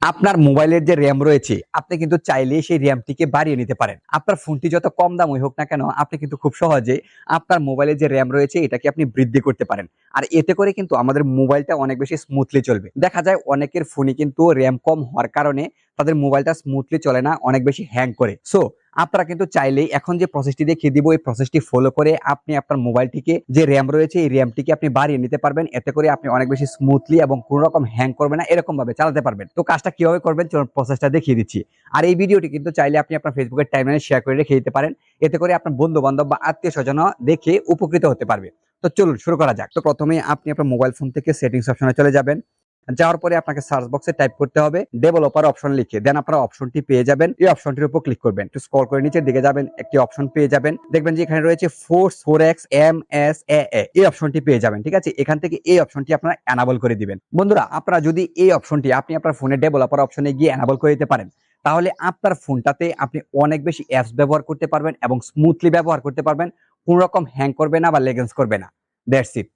আপনার মোবাইলের যে র্যাম রয়েছে আপনি কিন্তু চাইলে সেই র্যামটিকে বাড়িয়ে নিতে পারেন। আপনার ফোনটি যত কম দামই হোক না কেন আপনি কিন্তু খুব সহজে আপনার মোবাইলের যে র্যাম রয়েছে এটাকে আপনি বৃদ্ধি করতে পারেন। আর এতে করে কিন্তু আমাদের মোবাইলটা অনেক বেশি স্মুথলি চলবে। দেখা যায় অনেকের ফোনে কিন্তু র্যাম কম হওয়ার কারণে তাদের মোবাইলটা স্মুথলি চলে না, অনেক বেশি হ্যাং করে। সো আপনারা কিন্তু চাইলেই এখন যে প্রসেসটি দেখিয়ে দিব এই প্রসেসটি ফলো করে আপনি আপনার মোবাইলটিকে যে র্যাম রয়েছে এই র্যামটিকে আপনি বাড়িয়ে নিতে পারবেন। এতে করে আপনি অনেক বেশি স্মুথলি এবং কোনো রকম হ্যাং করবে না এরকম ভাবে চালাতে পারবেন। তো কাজটা কিভাবে করবেন চলুন প্রসেসটা দেখিয়ে দিচ্ছি। আর এই ভিডিওটি কিন্তু চাইলে আপনি আপনার ফেসবুকের টাইমলাইনে শেয়ার করে রেখে দিতে পারেন। এতে করে আপনার বন্ধু বান্ধব বা আত্মীয় স্বজন দেখে উপকৃত হতে পারবে। তো চলুন শুরু করা যাক। তো প্রথমে আপনি আপনার মোবাইল ফোন থেকে সেটিংস অপশনে চলে যাবেন। যাওয়ার পরে আপনাকে সার্চ বক্সে টাইপ করতে হবে ডেভেলপার অপশন লিখে, দেন আপনারা অপশনটি পেয়ে যাবেন। এই অপশনটির উপর ক্লিক করবেন, একটু স্ক্রল করে নিচের দিকে যাবেন, একটি অপশন পেয়ে যাবেন। দেখবেন যে এখানে রয়েছে Force4X MSAA, এই অপশনটি পেয়ে যাবেন। ঠিক আছে, এখান থেকে এই অপশনটি আপনারা এনাবল করে দিবেন। বন্ধুরা আপনারা যদি এই অপশনটি আপনি আপনার ফোনে ডেভেলপার অপশনে গিয়ে এনাবল করে দিতে পারেন তাহলে আপনার ফোনটাতে আপনি অনেক বেশি অ্যাপস ব্যবহার করতে পারবেন এবং স্মুথলি ব্যবহার করতে পারবেন। কোনো রকম হ্যাং করবে না বা লেগেন্স করবে না। That's it.